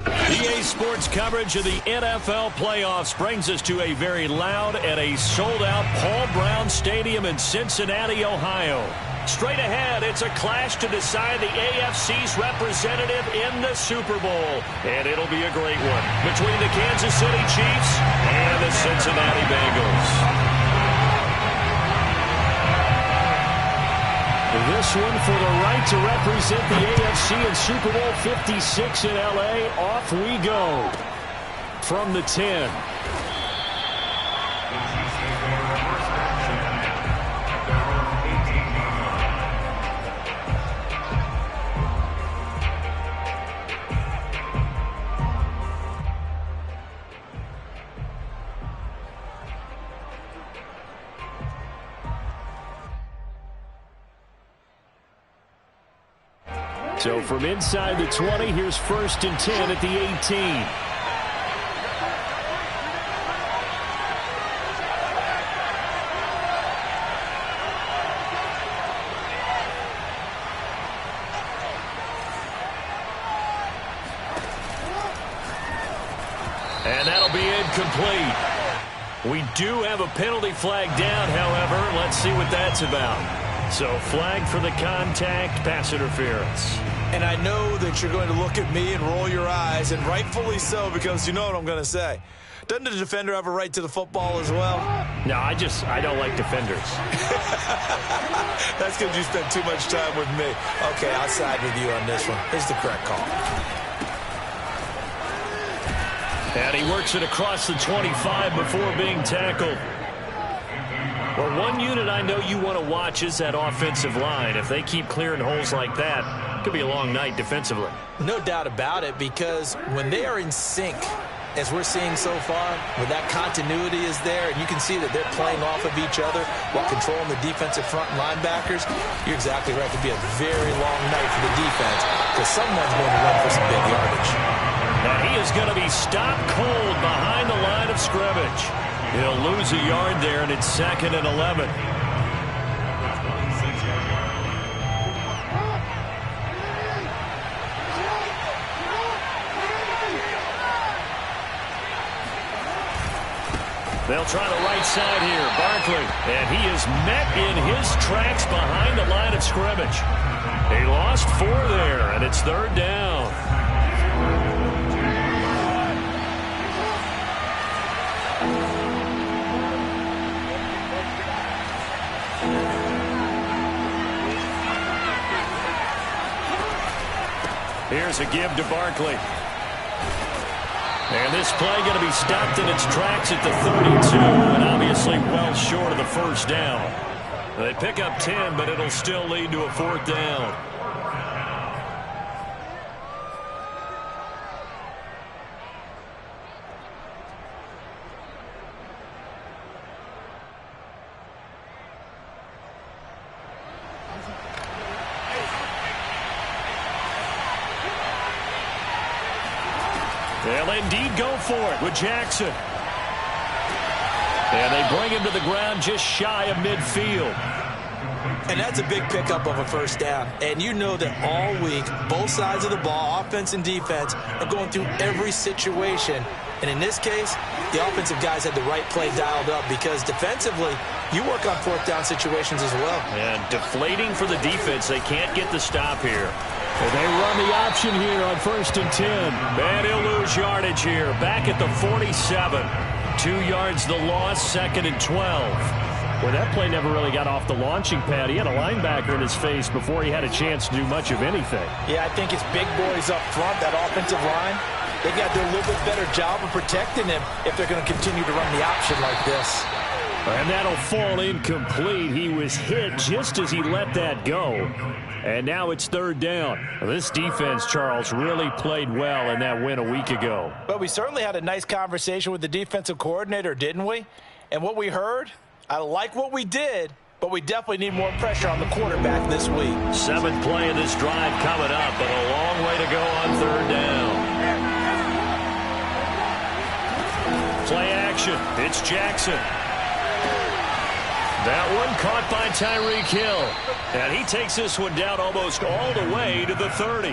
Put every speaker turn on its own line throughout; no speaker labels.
EA Sports coverage of the NFL playoffs brings us to a very loud and a sold-out Paul Brown Stadium in Cincinnati, Ohio. Straight ahead, it's a clash to decide the AFC's representative in the Super Bowl. And it'll be a great one between the Kansas City Chiefs and the Cincinnati Bengals. This one for the right to represent the AFC in Super Bowl 56 in L.A. Off we go from the 10. So from inside the 20, here's 1st and 10 at the 18. And that'll be incomplete. We do have a penalty flag down, however. Let's see what that's about. So flag for the contact, pass interference.
And I know that you're going to look at me and roll your eyes, and rightfully so, because you know what I'm going to say. Doesn't the defender have a right to the football as well?
No, I don't like defenders.
That's because you spent too much time with me. Okay, I'll side with you on this one. Here's the correct call.
And he works it across the 25 before being tackled. Well, one unit I know you want to watch is that offensive line. If they keep clearing holes like that, it could be a long night defensively.
No doubt about it, because when they are in sync, as we're seeing so far, when that continuity is there, and you can see that they're playing off of each other while controlling the defensive front linebackers, you're exactly right. It could be a very long night for the defense, because someone's going to run for some big yardage.
And he is going to be stopped cold behind the line of scrimmage. He'll lose a yard there, and it's 2nd and 11. They'll try the right side here. Barkley. And he is met in his tracks behind the line of scrimmage. He lost 4 there, and it's 3rd down. Here's a give to Barkley. And this play going to be stopped in its tracks at the 32, and obviously well short of the 1st down. They pick up 10, but it'll still lead to a 4th down. They'll indeed go for it with Jackson. And they bring him to the ground just shy of midfield.
And that's a big pickup of a 1st down. And you know that all week, both sides of the ball, offense and defense, are going through every situation. And in this case, the offensive guys had the right play dialed up, because defensively, you work on 4th down situations as well.
And deflating for the defense. They can't get the stop here. And they run the option here on 1st and 10. And he'll lose yardage here. Back at the 47. 2 yards the loss, 2nd and 12. Well, that play never really got off the launching pad. He had a linebacker in his face before he had a chance to do much of anything.
Yeah, I think it's big boys up front, that offensive line. They got to do a little bit better job of protecting him if they're going to continue to run the option like this.
And that'll fall incomplete. He was hit just as he let that go. And now it's 3rd down. This defense, Charles, really played well in that win a week ago.
But we certainly had a nice conversation with the defensive coordinator, didn't we? And what we heard, I like what we did, but we definitely need more pressure on the quarterback this week.
7th play of this drive coming up, but a long way to go on 3rd down. Play action. It's Jackson. That one caught by Tyreek Hill. And he takes this one down almost all the way to the 30.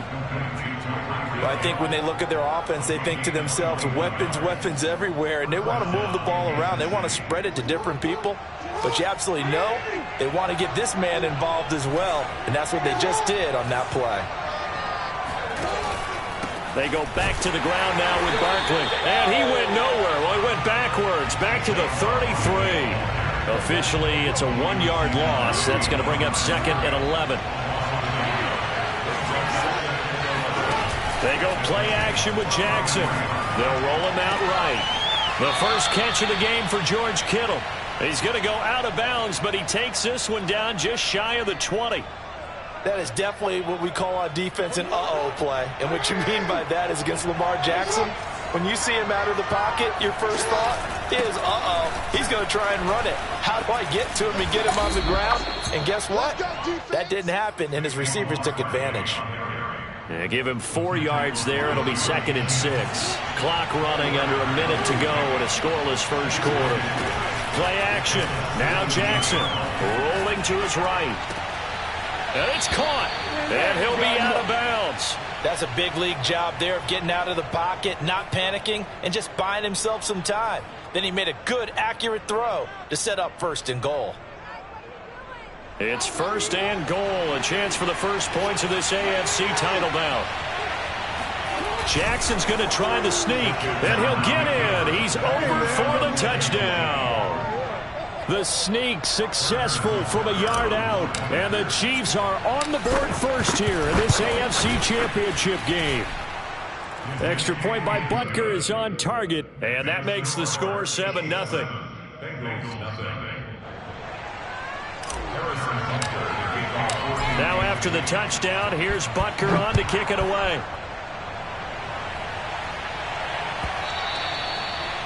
Well, I think when they look at their offense, they think to themselves, weapons, weapons everywhere, and they want to move the ball around. They want to spread it to different people. But you absolutely know they want to get this man involved as well, and that's what they just did on that play.
They go back to the ground now with Barkley. And he went nowhere. Well, he went backwards, back to the 33. Officially, it's a 1-yard loss. That's going to bring up 2nd and 11. They go play action with Jackson. They'll roll him out right. The first catch of the game for George Kittle. He's going to go out of bounds, but he takes this one down just shy of the 20.
That is definitely what we call on defense an uh-oh play. And what you mean by that is against Lamar Jackson, when you see him out of the pocket, your first thought is, uh-oh, he's going to try and run it. How do I get to him and get him on the ground? And guess what? That didn't happen, and his receivers took advantage.
Yeah, give him 4 yards there. It'll be 2nd and 6. Clock running under a minute to go in a scoreless first quarter. Play action. Now Jackson rolling to his right. And it's caught. And he'll be out of bounds.
That's a big league job there of getting out of the pocket, not panicking, and just buying himself some time. Then he made a good, accurate throw to set up 1st and goal.
It's 1st and goal. A chance for the first points of this AFC title bout. Jackson's going to try the sneak, and he'll get in. He's over for the touchdown. The sneak successful from a yard out, and the Chiefs are on the board first here in this AFC Championship game. Extra point by Butker is on target, and that makes the score 7-0. Now after the touchdown, here's Butker on to kick it away.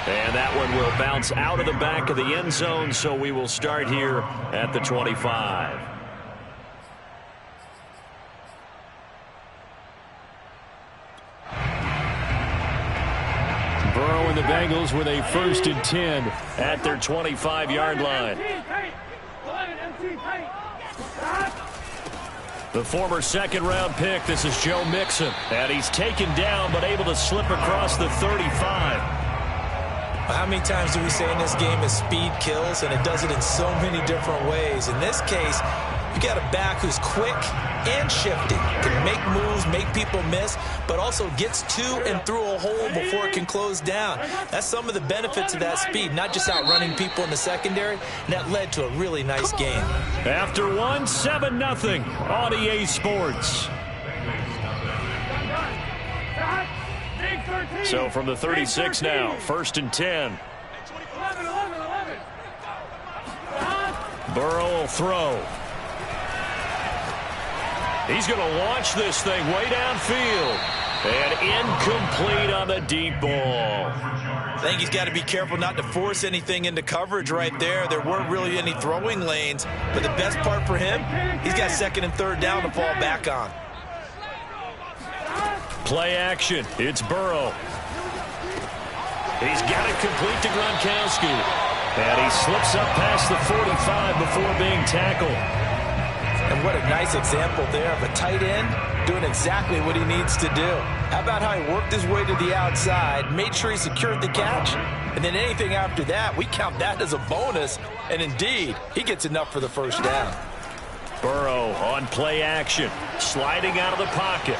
And that one will bounce out of the back of the end zone, so we will start here at the 25. Burrow and the Bengals with a 1st and 10 at their 25-yard line. The former 2nd-round pick, this is Joe Mixon. And he's taken down but able to slip across the 35.
How many times do we say in this game is speed kills, and it does it in so many different ways. In this case, you got a back who's quick and shifty, can make moves, make people miss, but also gets to and through a hole before it can close down. That's some of the benefits of that speed, not just outrunning people in the secondary, and that led to a really nice game.
After 7-0 on EA Sports. So from the 36 now, 1st and 10. Burrow will throw. He's going to launch this thing way downfield. And incomplete on the deep ball.
I think he's got to be careful not to force anything into coverage right there. There weren't really any throwing lanes. But the best part for him, he's got 2nd and 3rd down to fall back on.
Play action. It's Burrow. He's got it complete to Gronkowski. And he slips up past the 45 before being tackled.
And what a nice example there of a tight end doing exactly what he needs to do. How about how he worked his way to the outside, made sure he secured the catch, and then anything after that, we count that as a bonus. And indeed, he gets enough for the 1st down.
Burrow on play action, sliding out of the pocket.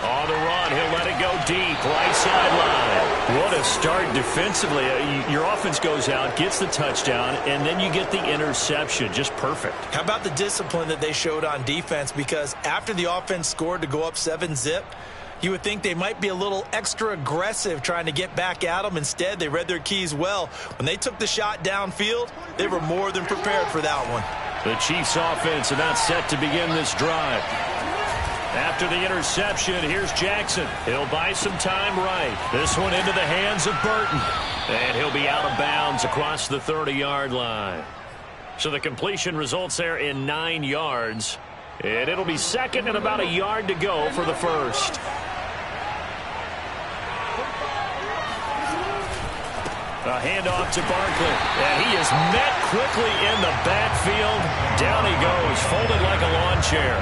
On the run, he'll let it go deep, right sideline. What a start defensively. Your offense goes out, gets the touchdown, and then you get the interception. Just perfect.
How about the discipline that they showed on defense? Because after the offense scored to go up 7-zip, you would think they might be a little extra aggressive trying to get back at them. Instead, they read their keys well. When they took the shot downfield, they were more than prepared for that one.
The Chiefs offense about set to begin this drive. After the interception, here's Jackson. He'll buy some time right. This one into the hands of Burton. And he'll be out of bounds across the 30-yard line. So the completion results there in 9 yards. And it'll be 2nd and about a yard to go for the 1st. A handoff to Barkley, and he is met quickly in the backfield. Down he goes, folded like a lawn chair.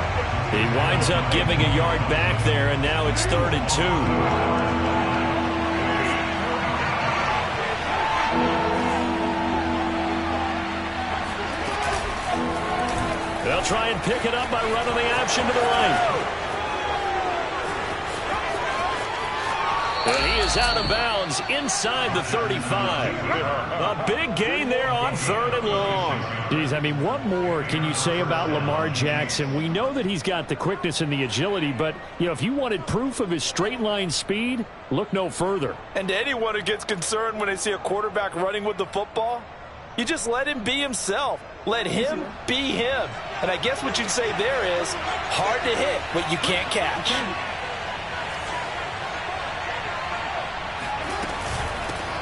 He winds up giving a yard back there, and now it's 3rd and 2. They'll try and pick it up by running the option to the right. And he is out of bounds inside the 35. A big gain there on 3rd and long.
Geez, I mean, what more can you say about Lamar Jackson? We know that he's got the quickness and the agility, but, you know, if you wanted proof of his straight line speed, look no further.
And to anyone who gets concerned when they see a quarterback running with the football, you just let him be himself. Let him be him. And I guess what you'd say there is hard to hit what you can't catch.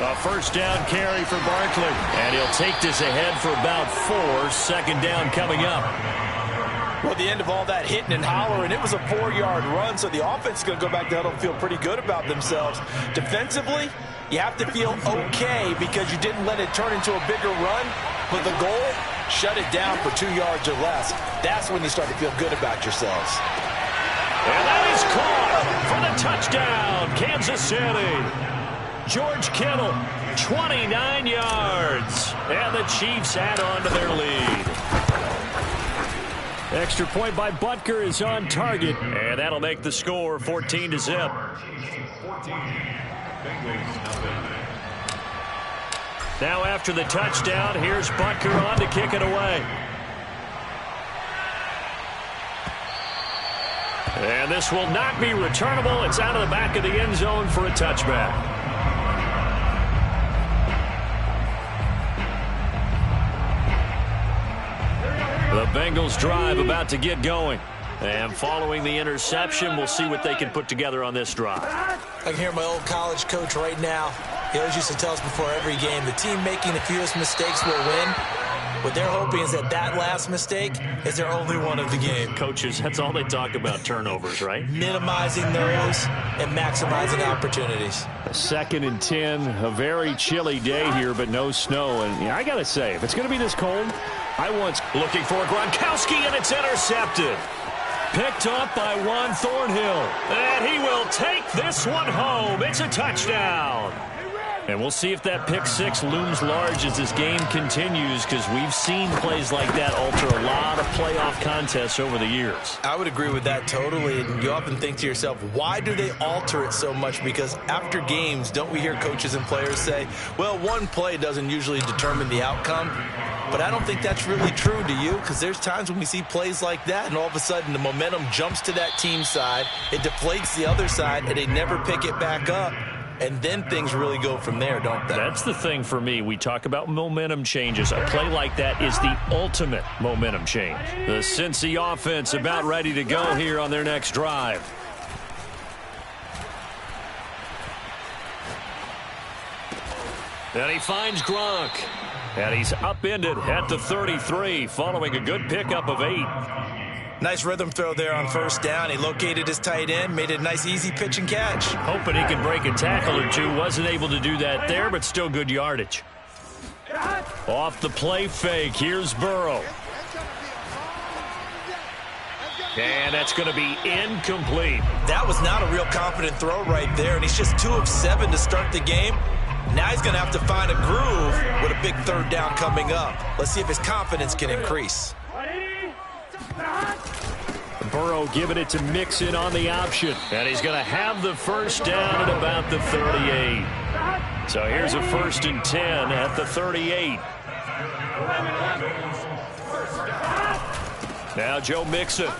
A first down carry for Barkley. And he'll take this ahead for about 4. 2nd down coming up.
Well, the end of all that hitting and hollering, it was a 4-yard run, so the offense is going to go back to huddle and feel pretty good about themselves. Defensively, you have to feel okay because you didn't let it turn into a bigger run. But the goal, shut it down for 2 yards or less. That's when you start to feel good about yourselves.
And that is caught for the touchdown, Kansas City. George Kittle, 29 yards. And the Chiefs add on to their lead. Extra point by Butker is on target. And that'll make the score 14-0. Now after the touchdown, here's Butker on to kick it away. And this will not be returnable. It's out of the back of the end zone for a touchback. The Bengals drive about to get going. And following the interception, we'll see what they can put together on this drive.
I can hear my old college coach right now. He always used to tell us before every game, the team making the fewest mistakes will win. What they're hoping is that that last mistake is their only one of the game.
Coaches, that's all they talk about, turnovers, right?
Minimizing those and maximizing opportunities.
A 2nd and 10, a very chilly day here, but no snow. And yeah, I got to say, if it's going to be this cold, I once
looking for Gronkowski, and it's intercepted. Picked up by Juan Thornhill. And he will take this one home. It's a touchdown. And we'll see if that pick 6 looms large as this game continues, because we've seen plays like that alter a lot of playoff contests over the years.
I would agree with that totally. And you often think to yourself, why do they alter it so much? Because after games, don't we hear coaches and players say, well, one play doesn't usually determine the outcome. But I don't think that's really true, do you? Because there's times when we see plays like that, and all of a sudden the momentum jumps to that team side, it deflates the other side, and they never pick it back up. And then things really go from there, don't they?
That's the thing for me. We talk about momentum changes. A play like that is the ultimate momentum change. The Cincy offense about ready to go here on their next drive. And he finds Gronk. And he's upended at the 33 following a good pickup of 8.
Nice rhythm throw there on first down. He located his tight end, made it a nice easy pitch and catch.
Hoping he can break a tackle or two. Wasn't able to do that there, but still good yardage. Off the play fake, here's Burrow. And that's going to be incomplete.
That was not a real confident throw right there, and he's just 2 of 7 to start the game. Now he's going to have to find a groove with a big 3rd down coming up. Let's see if his confidence can increase.
Burrow giving it to Mixon on the option.
And he's going to have the first down at about the 38. So here's a 1st and 10 at the 38. Now Joe Mixon.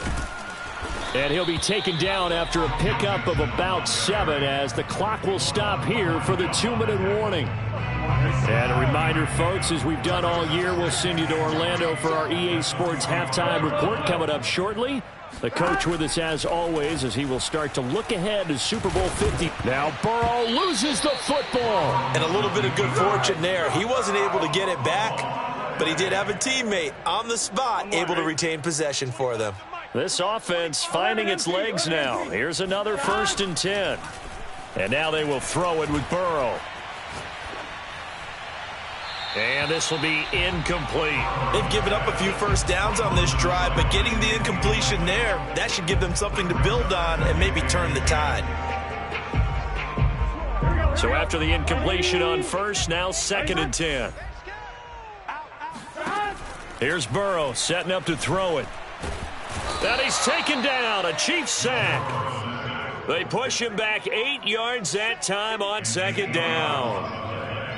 And he'll be taken down after a pickup of about 7 as the clock will stop here for the 2-minute warning. And a reminder, folks, as we've done all year, we'll send you to Orlando for our EA Sports halftime report coming up shortly. The coach with us as always as he will start to look ahead to Super Bowl 50. Now Burrow loses the football.
And a little bit of good fortune there. He wasn't able to get it back, but he did have a teammate on the spot able to retain possession for them.
This offense finding its legs now. Here's another 1st and 10. And now they will throw it with Burrow. And this will be incomplete.
They've given up a few first downs on this drive, but getting the incompletion there, that should give them something to build on and maybe turn the tide.
So after the incompletion on first, now 2nd and 10. Here's Burrow setting up to throw it. And he's taken down, a Chiefs sack. They push him back 8 yards that time on 2nd down.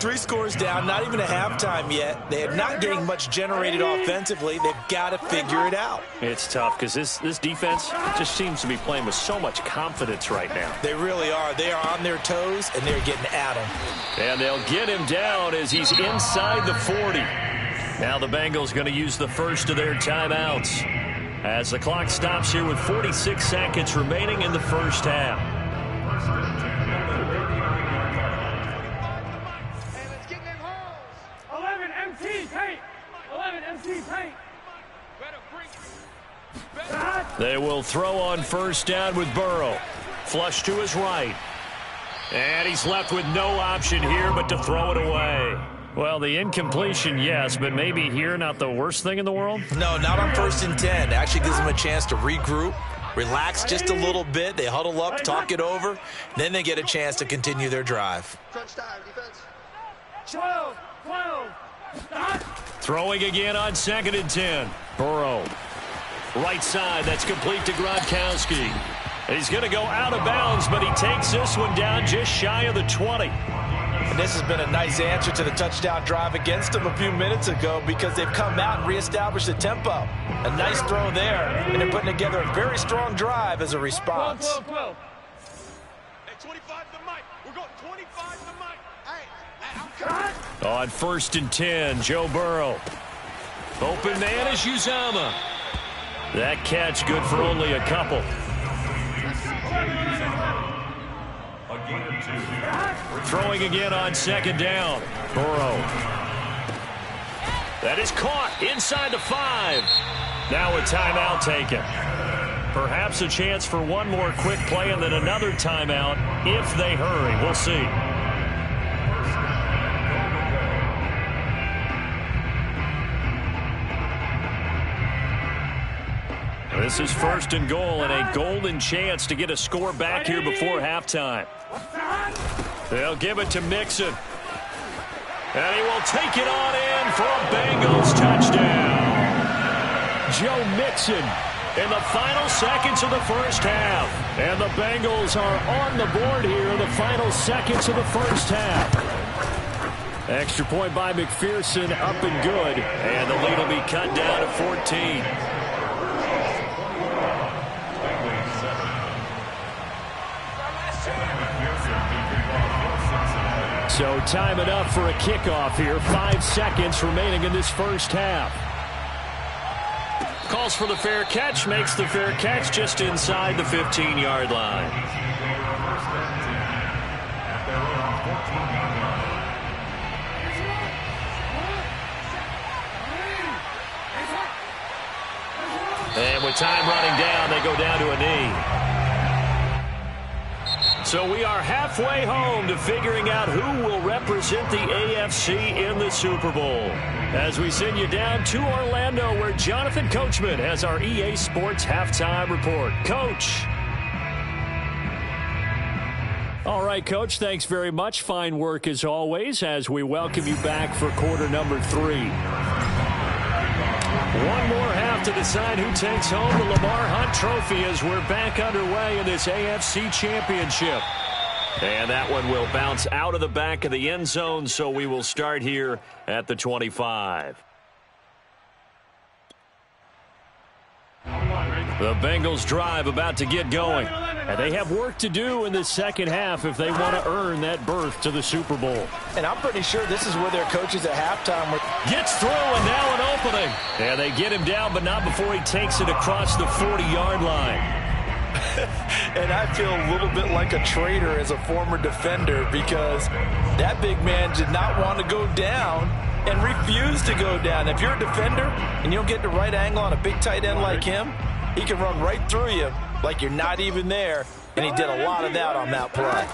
3 scores down, not even a halftime yet. They are not getting much generated offensively. They've got to figure it out.
It's tough because this defense just seems to be playing with so much confidence right now.
They really are. They are on their toes, and they're getting at him.
And they'll get him down as he's inside the 40. Now the Bengals going to use the first of their timeouts as the clock stops here with 46 seconds remaining in the first half. They will throw on first down with Burrow. Flush to his right. And he's left with no option here but to throw it away. Well, the incompletion, yes, but maybe here not the worst thing in the world?
No, not on 1st and 10. It actually gives them a chance to regroup, relax just a little bit. They huddle up, talk it over. Then they get a chance to continue their drive.
Crunch time, defense.
12.
Throwing again on 2nd and 10. Burrow. Right side, that's complete to Gronkowski. He's going to go out of bounds, but he takes this one down just shy of the 20.
And this has been a nice answer to the touchdown drive against them a few minutes ago because they've come out and reestablished the tempo. A nice throw there, and they're putting together a very strong drive as a response.
12.
Hey, 25 to the mic. We're going 25 to the mic. Hey,
On 1st and 10, Joe Burrow. Open man is Uzama. That catch good for only a couple. Throwing again on 2nd down. Burrow. That is caught inside the 5. Now a timeout taken. Perhaps a chance for one more quick play and then another timeout if they hurry. We'll see. This is 1st and goal and a golden chance to get a score back here before halftime. They'll give it to Mixon. And he will take it on in for a Bengals touchdown. Joe Mixon in the final seconds of the first half. And the Bengals are on the board here in the final seconds of the first half. Extra point by McPherson, up and good. And the lead will be cut down to 14. So time it up for a kickoff here. 5 seconds remaining in this first half. Calls for the fair catch, makes the fair catch just inside the 15-yard line. And with time running down, they go down to a knee. So we are halfway home to figuring out who will represent the AFC in the Super Bowl. As we send you down to Orlando, where Jonathan Coachman has our EA Sports Halftime Report. Coach. All right, Coach, thanks very much. Fine work as always as we welcome you back for quarter number 3. One more half to decide who takes home the Lamar Hunt Trophy as we're back underway in this AFC Championship. And that one will bounce out of the back of the end zone, so we will start here at the 25. The Bengals drive about to get going. And they have work to do in the second half if they want to earn that berth to the Super Bowl.
And I'm pretty sure this is where their coaches at halftime were.
Gets through and now an opening. And they get him down, but not before he takes it across the 40-yard line.
And I feel a little bit like a traitor as a former defender because that big man did not want to go down and refused to go down. If you're a defender and you don't get the right angle on a big tight end like him, he can run right through you like you're not even there, and he did a lot of that on that play.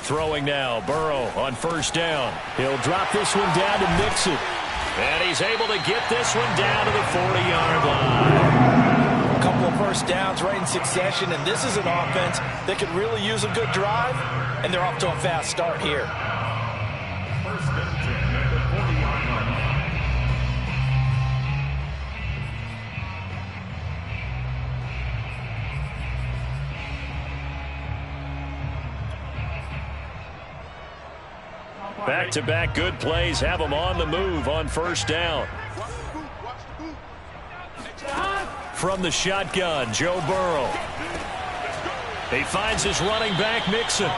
throwing now. Burrow on first down.
He'll drop this one down to Mixon.
And he's able to get this one down to the 40-yard line.
A couple of first downs right in succession, and this is an offense that could really use a good drive, and they're off to a fast start here.
Back-to-back good plays have him on the move on first down. From the shotgun, Joe Burrow. He finds his running back, Mixon.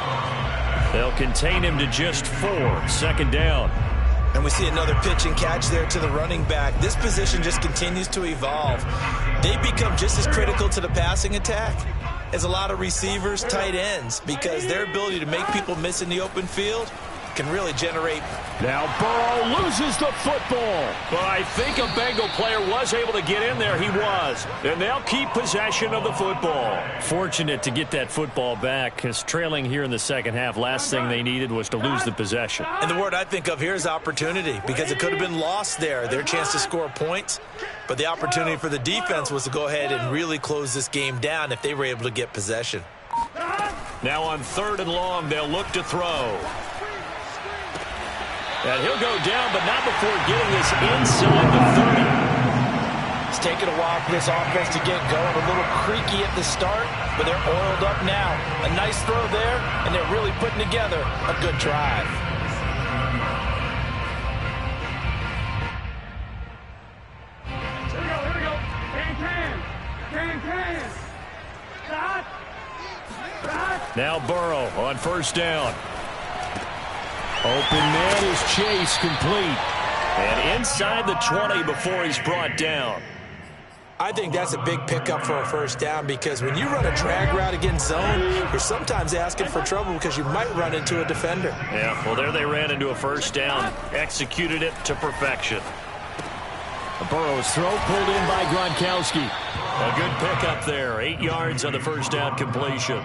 They'll contain him to just 4. Second down.
And we see another pitch and catch there to the running back. This position just continues to evolve. They become just as critical to the passing attack as a lot of receivers, tight ends, because their ability to make people miss in the open field can really generate.
Now Burrow loses the football.
But I think a Bengal player was able to get in there. He was. And they'll keep possession of the football.
Fortunate to get that football back, because trailing here in the second half, last thing they needed was to lose the possession.
And the word I think of here is opportunity, because it could have been lost there. Their chance to score points. But the opportunity for the defense was to go ahead and really close this game down if they were able to get possession.
Now on 3rd and long, they'll look to throw. And he'll go down, but not before getting this inside the 30.
It's taken a while for this offense to get going. A little creaky at the start, but they're oiled up now. A nice throw there, and they're really putting together a good drive.
Here we go. Can. Stop.
Now Burrow on first down.
Open man is Chase, complete.
And inside the 20 before he's brought down.
I think that's a big pickup for a first down, because when you run a drag route against zone, you're sometimes asking for trouble because you might run into a defender.
Yeah, well, there they ran into a first down. Executed it to perfection.
Burrow's throw pulled in by Gronkowski.
A good pickup there. 8 yards on the first down completion.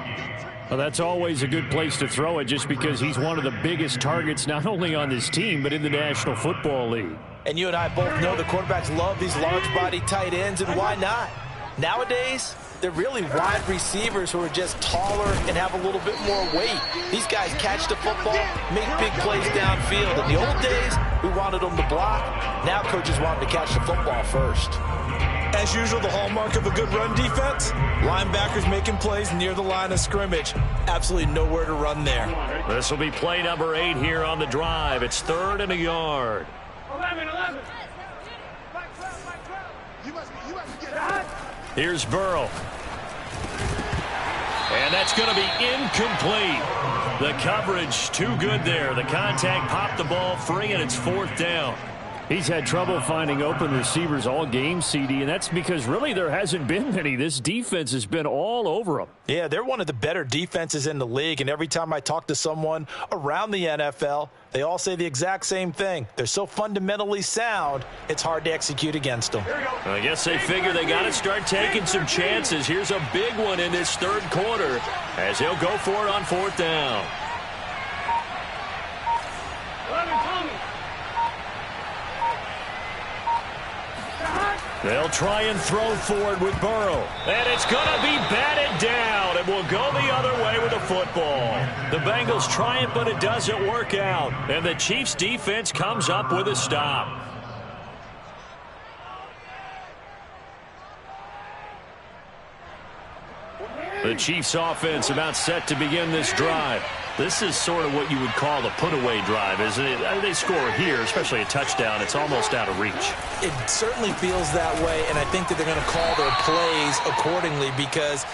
Well, that's always a good place to throw it, just because he's one of the biggest targets not only on this team but in the National Football League.
And you and I both know the quarterbacks love these large-body tight ends, and why not? Nowadays, they're really wide receivers who are just taller and have a little bit more weight. These guys catch the football, make big plays downfield. In the old days, we wanted them to block. Now coaches want them to catch the football first. As usual, the hallmark of a good run defense, linebackers making plays near the line of scrimmage. Absolutely nowhere to run there.
This will be play number 8 here on the drive. It's 3rd and a yard.
11.
Here's Burrow. And that's going to be incomplete. The coverage too good there. The contact popped the ball free, and it's 4th down.
He's had trouble finding open receivers all game, CD, and that's because really there hasn't been many. This defense has been all over them.
Yeah, they're one of the better defenses in the league, and every time I talk to someone around the NFL, they all say the exact same thing. They're so fundamentally sound, it's hard to execute against them.
I guess they figure they got to start taking some chances. Here's a big one in this 3rd quarter as he'll go for it on 4th down. They'll try and throw forward with Burrow. And it's going to be batted down. It will go the other way with the football. The Bengals try it, but it doesn't work out. And the Chiefs' defense comes up with a stop. The Chiefs' offense about set to begin this drive. This is sort of what you would call a put-away drive, isn't it? They score here, especially a touchdown. It's almost out of reach.
It certainly feels that way, and I think that they're going to call their plays accordingly, because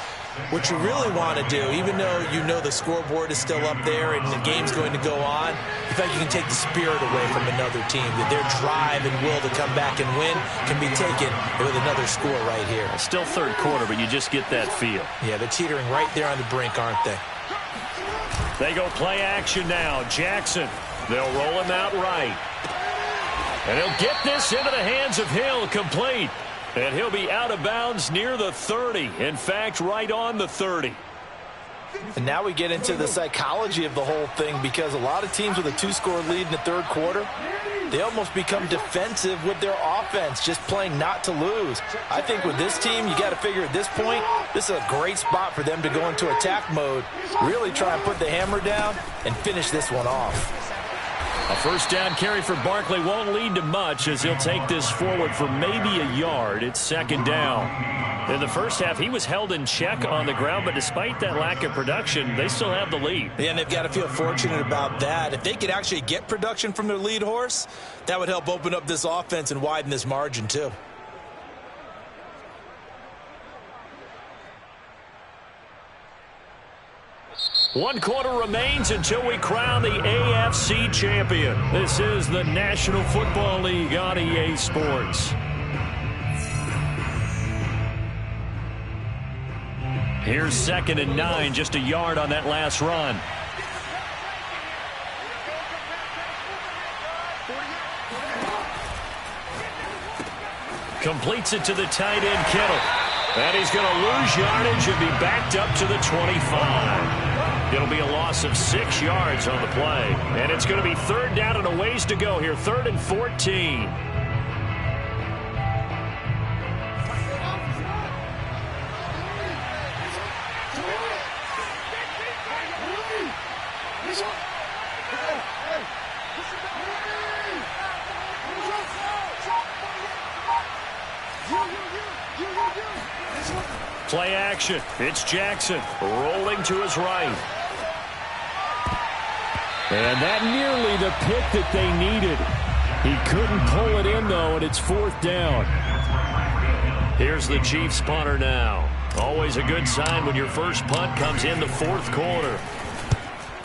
what you really want to do, even though you know the scoreboard is still up there and the game's going to go on, you feel like you can take the spirit away from another team, that their drive and will to come back and win can be taken with another score right here.
It's still 3rd quarter, but you just get that feel.
Yeah, they're teetering right there on the brink, aren't they?
They go play action now. Jackson. They'll roll him out right. And he'll get this into the hands of Hill, complete. And he'll be out of bounds near the 30. In fact, right on the 30.
And now we get into the psychology of the whole thing, because a lot of teams with a 2-score lead in the third quarter, they almost become defensive with their offense, just playing not to lose. I think with this team, you got to figure at this point, this is a great spot for them to go into attack mode, really try and put the hammer down and finish this one off.
A first down carry for Barkley won't lead to much, as he'll take this forward for maybe a yard. It's second down. In the first half, he was held in check on the ground, but despite that lack of production, they still have the lead.
Yeah, and they've got to feel fortunate about that. If they could actually get production from their lead horse, that would help open up this offense and widen this margin too.
One quarter remains until we crown the AFC champion. This is the National Football League on EA Sports. Here's 2nd and 9, just a yard on that last run. Completes it to the tight end, Kittle. And he's going to lose yardage and be backed up to the 25. It'll be a loss of 6 yards on the play. And it's going to be third down and a ways to go here. 3rd and 14. Play action. It's Jackson rolling to his right. And that nearly the pick that they needed. He couldn't pull it in, though, and it's 4th down. Here's the Chiefs punter now. Always a good sign when your first punt comes in the 4th quarter.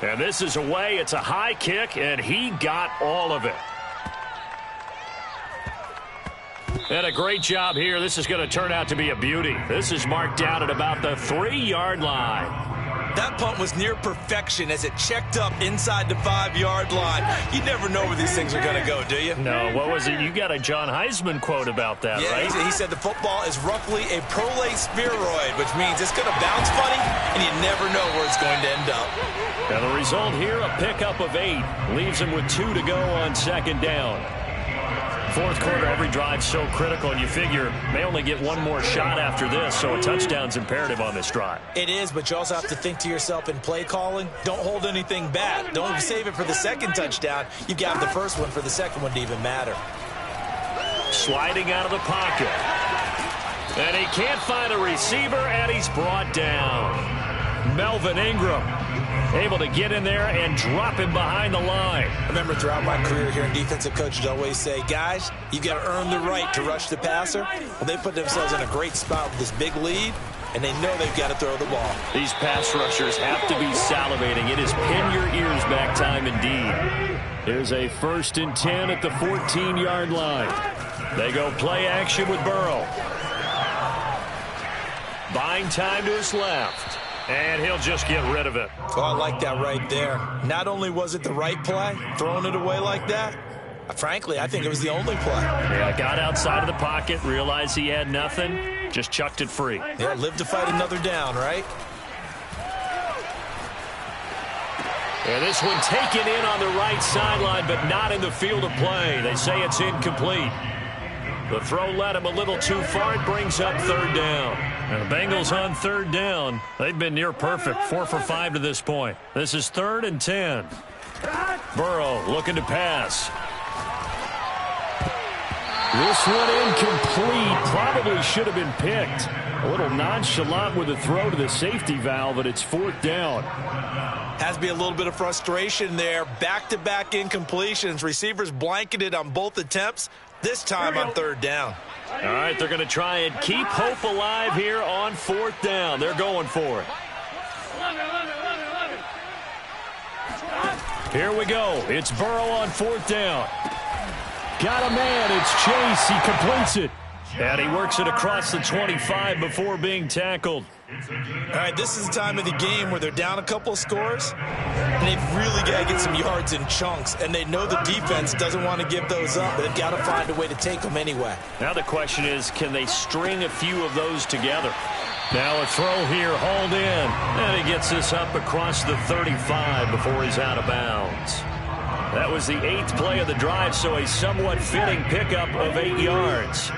And this is away. It's a high kick, and he got all of it. And a great job here. This is going to turn out to be a beauty. This is marked down at about the 3-yard line.
That punt was near perfection as it checked up inside the 5-yard line. You never know where these things are going to go, do you?
No, what was it? You got a John Heisman quote about that,
yeah,
right?
He said the football is roughly a prolate spheroid, which means it's going to bounce funny, and you never know where it's going to end up.
And the result here, a pickup of 8. Leaves him with 2 to go on 2nd down. 4th quarter, every drive so critical, and you figure may only get one more shot after this, so a touchdown's imperative on this drive.
It is, but you also have to think to yourself in play calling, don't hold anything back. Don't save it for the 2nd touchdown. You've got the first one for the 2nd one to even matter.
Sliding out of the pocket. And he can't find a receiver, and he's brought down. Melvin Ingram able to get in there and drop him behind the line.
I remember throughout my career here in defensive coaches always say, guys, you got to earn the right to rush the passer. Well, they put themselves in a great spot with this big lead, and they know they've got to throw the ball.
These pass rushers have to be salivating. It is pin your ears back time indeed. There's a 1st and 10 at the 14-yard line. They go play action with Burrow. Buying time to his left. And he'll just get rid of it.
Oh, I like that right there. Not only was it the right play, throwing it away like that, frankly, I think it was the only play.
Yeah, got outside of the pocket, realized he had nothing, just chucked it free.
Yeah, live to fight another down, right?
And this one taken in on the right sideline, but not in the field of play. They say it's incomplete. The throw led him a little too far. It brings up 3rd down. And the Bengals on 3rd down. They've been near perfect. 4 for 5 to this point. This is 3rd and 10. Burrow looking to pass. This one incomplete. Probably should have been picked. A little nonchalant with the throw to the safety valve, but it's 4th down.
Has to be a little bit of frustration there. Back-to-back incompletions. Receivers blanketed on both attempts. This time on 3rd down.
All right, they're going to try and keep hope alive here on 4th down. They're going for it. Here we go. It's Burrow on 4th down. Got a man. It's Chase. He completes it. And he works it across the 25 before being tackled.
All right, this is the time of the game where they're down a couple of scores, and they've really got to get some yards in chunks, and they know the defense doesn't want to give those up, but they've got to find a way to take them anyway.
Now the question is, can they string a few of those together? Now a throw here, hauled in, and he gets this up across the 35 before he's out of bounds. That was the 8th play of the drive, so a somewhat fitting pickup of 8 yards.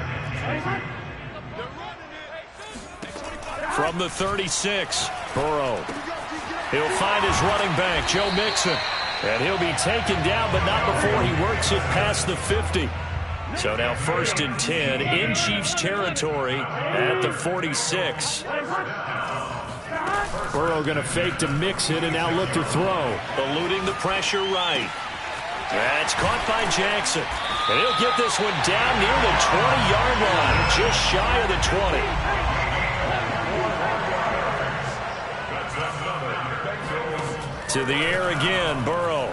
From the 36, Burrow. He'll find his running back, Joe Mixon. And he'll be taken down, but not before he works it past the 50. So now 1st and 10 in Chiefs territory at the 46. Burrow going to fake to Mixon and now look to throw. Eluding the pressure right. That's caught by Jackson. And he'll get this one down near the 20-yard line, just shy of the 20. To the air again, Burrow.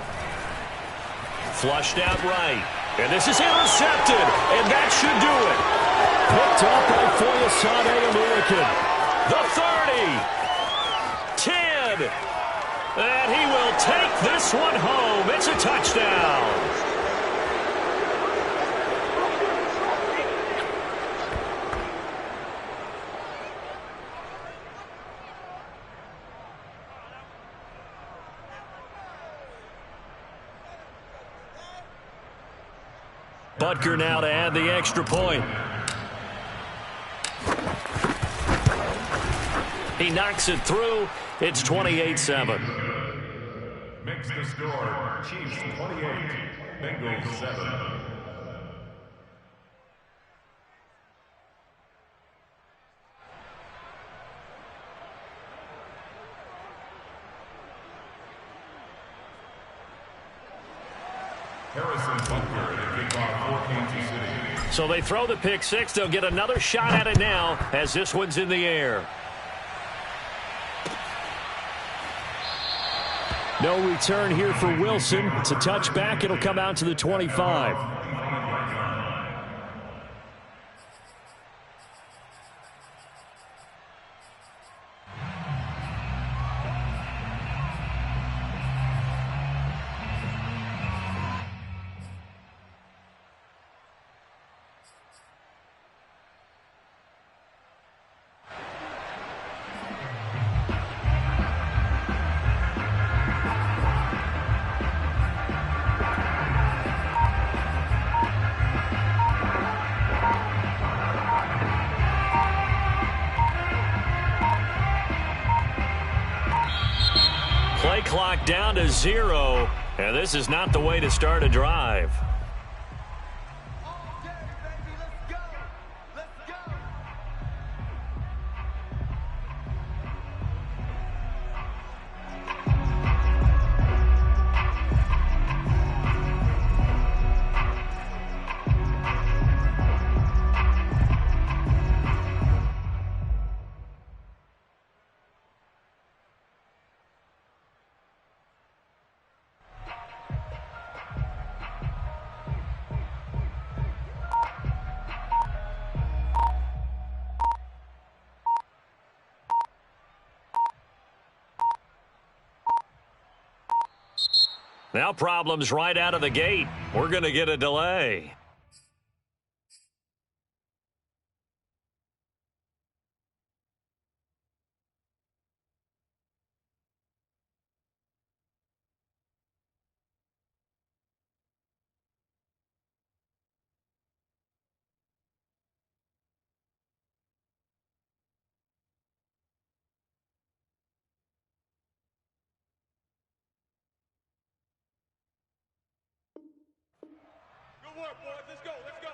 Flushed out right. And this is intercepted, and that should do it. Picked up by Foyesade Aluakin. The 30. 10. And he will take this one home. It's a touchdown. Butker now to add the extra point. He knocks it through. It's 28-7.
Makes the score Chiefs 28, Bengals 7.
So they throw the pick six. They'll get another shot at it now as this one's in the air. No return here for Wilson. It's a touchback. It'll come out to the 25. Play clock down to 0, and this is not the way to start a drive. Now problems right out of the gate. We're going to get a delay.
Good work, boys. Let's go. Let's go.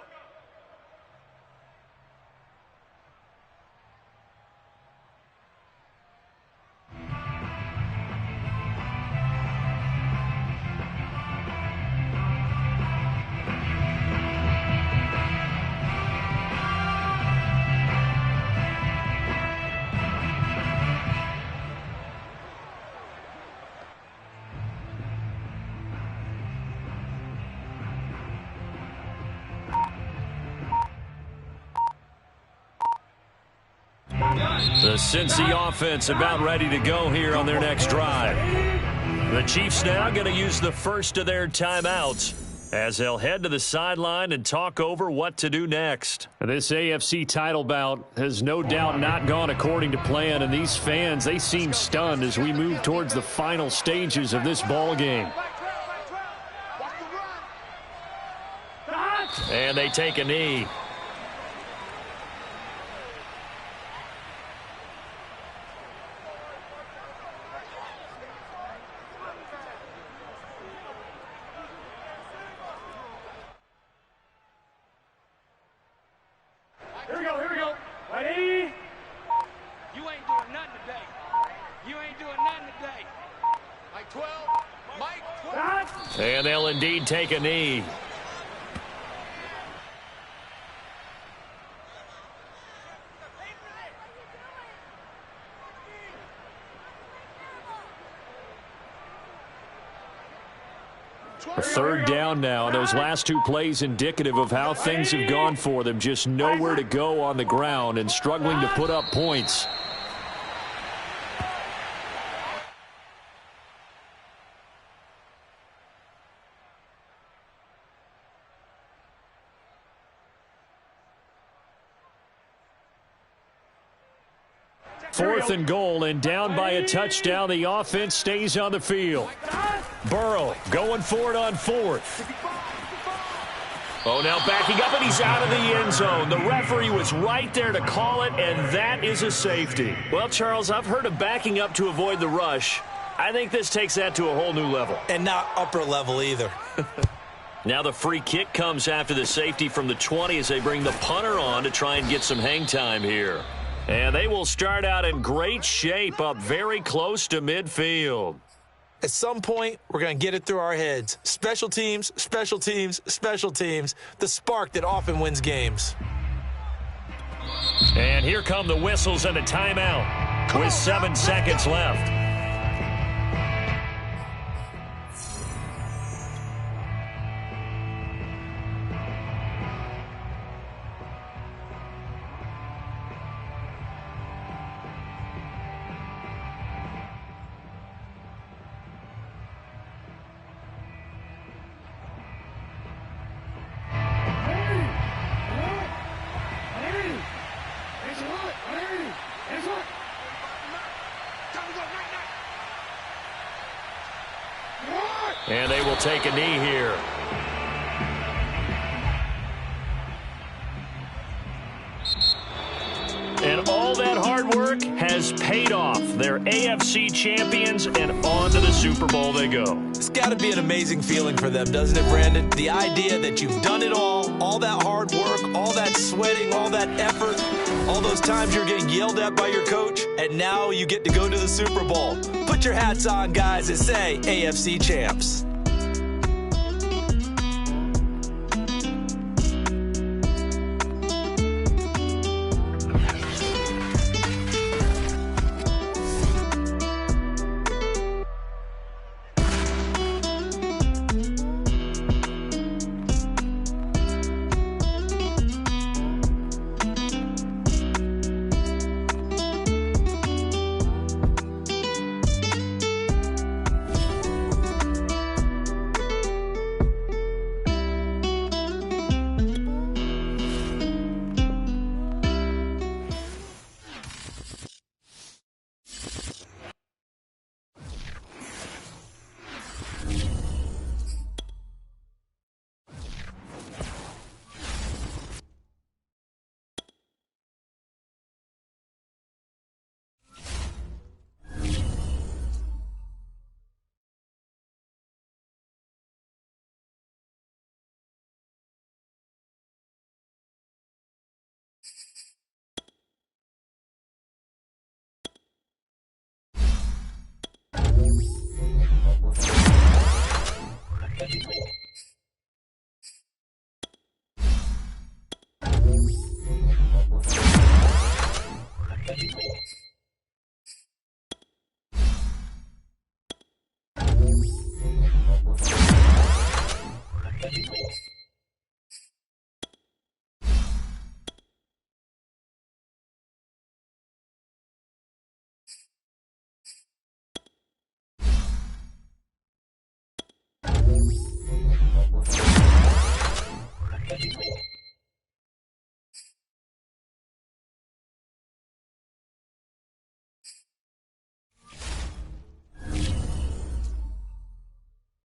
The Cincy offense about ready to go here on their next drive. The Chiefs now going to use the first of their timeouts as they'll head to the sideline and talk over what to do next.
This AFC title bout has no doubt not gone according to plan, and these fans, they seem stunned as we move towards the final stages of this ball game.
And they take a knee.
Here we go. Ready? You ain't doing nothing today. Mike 12. Mike 12.
And they'll indeed take a knee.
A third down now. Those last two plays indicative of how things have gone for them. Just nowhere to go on the ground and struggling to put up points. Fourth and goal, and down by a touchdown. The offense stays on the field.
Burrow going for it on fourth. Oh, now backing up, and he's out of the end zone. The referee was right there to call it, and that is a safety. Well, Charles, I've heard of backing up to avoid the rush. I think this takes that to a whole new level.
And not upper level either.
Now the free kick comes after the safety from the 20 as they bring the punter on to try and get some hang time here. And they will start out in great shape up very close to midfield.
At some point, we're going to get it through our heads. Special teams, special teams, special teams. The spark that often wins games.
And here come the whistles and a timeout with 7 seconds left. And they will take a knee here. And all that hard work has paid off. They're AFC champions, and on to the Super Bowl they go.
It's got to be an amazing feeling for them, doesn't it, Brandon? The idea that you've done it all that hard work, all that sweating, all that effort, all those times you're getting yelled at by your coach, and now you get to go to the Super Bowl. Put your hats on, guys, and say AFC champs.